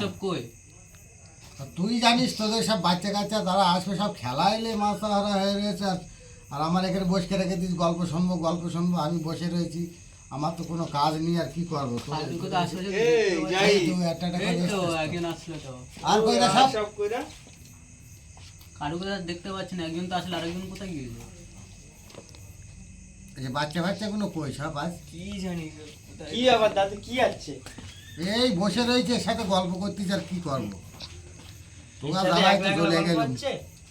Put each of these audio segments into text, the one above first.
সব কই তুই জানিস তোদের সব বাচ্চা কাচ্চা তারা আসবে সব খেলা এলে মাথা হারা হয়ে রয়েছে আর আমার এখানে বসে রেখে দিস গল্প শুনবো আমি বসে রয়েছি আমার তো কোনো কাজ নেই আর কি করবো আর কইরা সব কারু কোথাও দেখতে পাচ্ছি না, একজন তো আসলে আরেকজন কোথায় গিয়েছে? এই যে বাচ্চা কোনো কই সব আজ কি জানি কি আবার দাদু কি আছে এই বসে রয়েছে সাথে গল্প করতিস আর কি করবো তোরা দাঁড়াই তো চলে গেলাম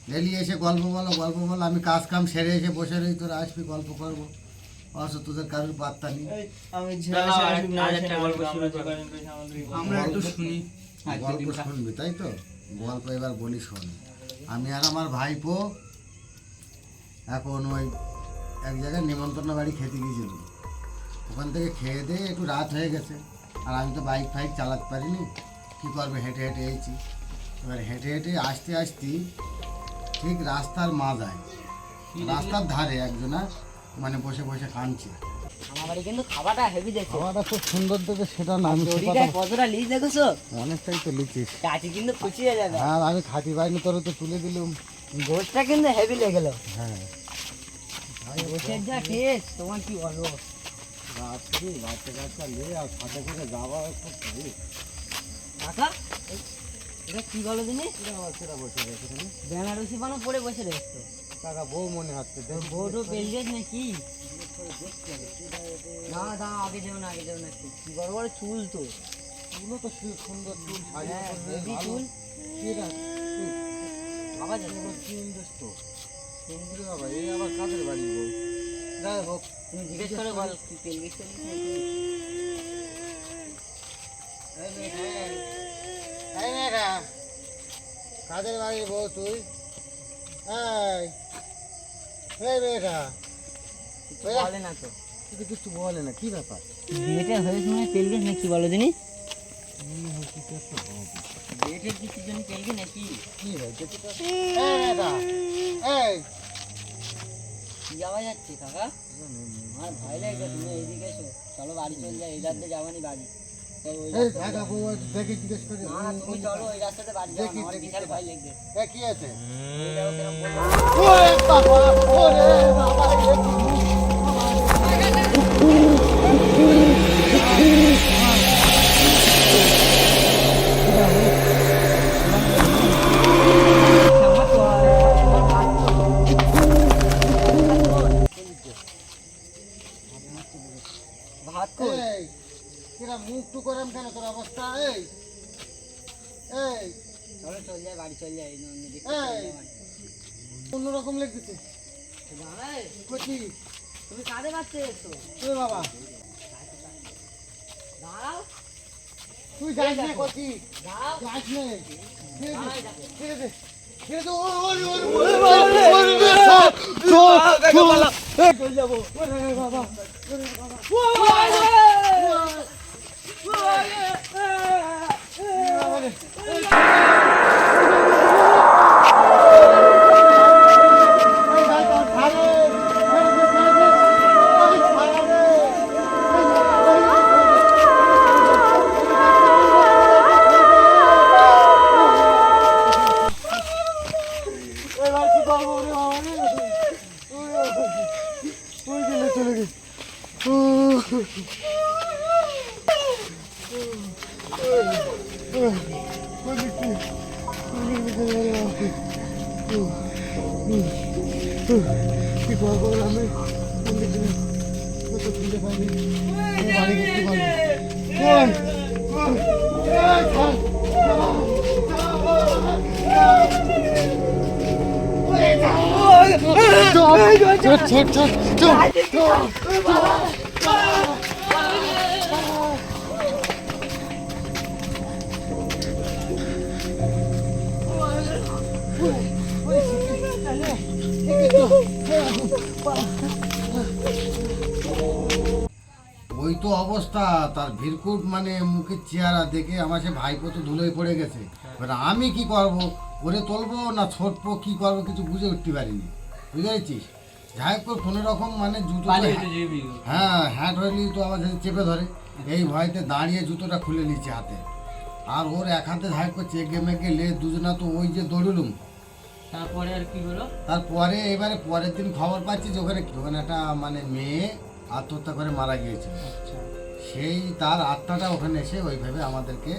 ডেলি এসে গল্প বলো আমি কাজ কাম সেরে এসে বসে রই তোরা আসবি গল্প করবো অবশ্য তোদের কারোর বার্তা নেই আমরা একটু শুনি গল্প শুনবি তাই তো গল্প এবার বলি শোন আমি আর আমার ভাইপো এখন ওই এক জায়গায় নিমন্ত্রণ বাড়ি খেতে গিয়েছিলাম ওখান থেকে খেয়ে দিয়ে একটু রাত হয়ে গেছে আর আমি তো বাইক ফাইক চালাতে পারিনি কী করবে হেঁটে এসেছি এবার হেঁটে আসতে ঠিক রাস্তার মাঝায় রাস্তার ধারে একজনা মানে বসে কাঁদছে আমার বাড়ি কিন্তু খাবারটা হেভি দেখো, খাবারটা খুব সুন্দর দেখে সেটা না আমি কতটা লিজ দেখেছো, অনেকটাই তো লিখিস কাটি কিন্তু কুচিয়ে যাবে। হ্যাঁ আমি খাতি পাইনি তোর তো তুলে দিলুম গোশটা কিন্তু হেভি লেগেলো। হ্যাঁ গোশের যা টেস্ট তোমার কি বলবো, রাত্রি বাচ্চা নিয়ে আর সাথে করে যাওয়া খুব ভালো। কাকা এটা কি বলো দিনি, সেটা বসে রয়েছে বেনারসি বানো পরে বসে রেখেছো টাকা বউ মনে হচ্ছে বউটো পেলগেছ নাকি? না আগে যেও না কি বড় বড় চুল তো, চুলও তো সুন্দর চুল হেভি চুল বাবা যাচ্ছে সুন্দর বাবা এই আবার কাদের বাড়ি বউ যাই হোক তুমি জিজ্ঞেস করে বল কি পেলগেছ কাদের বাড়ি বউ তুই মেয়েটা বলে না তো, তুই কিছু বলে না কি ব্যাপার বিয়েটা হয়েছে মানে পেলগেছ নাকি বলো দিনি, বিয়েটা কি জন্য পেলগে নাকি কি হয়েছে যাওয়া যাচ্ছে কাকা? আমার ভয় লাগছে, তুমি এইদিকে এসো, চলো বাড়ি চলে যাই, এই রাস্তাতে যাবানি বাড়ি। দেখে জিজ্ঞেস করি না তুমি চলো ওই রাস্তাতে বাড়ি যাও, আমার বিশাল ভয় লাগছে। কি আছে এটাও কেরম বলবো? ভাত কই? মুখ টু করাম কেন তোর অবস্থা এই চলো চল যাই বাড়ি চল যাই, অন্যরকম লেগেছে তুমি কাঁদে বাচ্চা এসছো বাবা দাঁড়াও, তুই যাস না কচি দাঁড়াও যাস না ঠিক আছে কি করবো আমি খুঁজে পাইনি বাড়ি করতে ওই তো অবস্থা তার ভিড়কুট মানে মুখের চেহারা দেখে আমার সে ভাইপো তো ধুলোয় পড়ে গেছে। এবার আমি কি করব, ওরে তুলবো না ছোটবো, কি করবো কিছু বুঝে উঠতে পারিনি, বুঝতে পেরেছিস। যাই হোক কোনো রকম মানে জুতো হ্যাট হইলি তো আবার চেপে ধরে, এই ভয়তে দাঁড়িয়ে জুতোটা খুলে নিচ্ছে হাতে। আর ওর এক হাতে ধাই করছে এগে মেগে লে দুজনা তো ওই যে দৌড়লুম। তারপরে আর কি হলো? তারপরে এবারে পরের দিন খবর পাচ্ছি যে ওখানে ওখানে একটা মানে মেয়ে আত্মহত্যা করে মারা গিয়েছে। আচ্ছা, সেই তার আত্মাটা ওখানে এসে ওইভাবে আমাদেরকে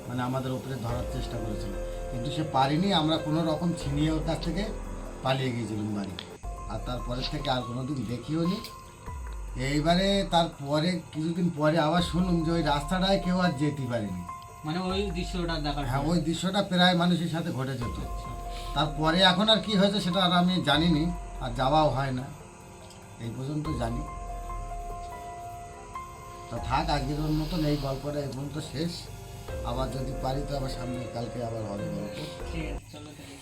মানে আমাদের উপরে ধরার চেষ্টা করেছিল, কিন্তু সে পারিনি। আমরা কোনো রকম ছিনিয়ে ওর কাছ থেকে পালিয়ে গিয়েছিলাম বাড়ি, আর তারপরের থেকে আর কোনো দিন দেখিও নি। এইবারে তারপরে কিছুদিন পরে আবার শুনলাম যে ওই রাস্তাটায় কেউ আর যেতে পারেনি। মানে ওই দৃশ্যটা দেখার হ্যাঁ, পরে। ওই দৃশ্যটা প্রায় মানুষের সাথে ঘটে যেত। তারপরে এখন আর কি হয়েছে সেটা আর আমি জানিনি, আর যাওয়াও হয় না, এই পর্যন্ত জানি। তা থাক, আজকের মতন এই গল্পটা এই পর্যন্ত শেষ। আবার যদি পারি তো আবার সামনে কালকে আবার হবে গল্প। ঠিক আছে, চলো তাহলে।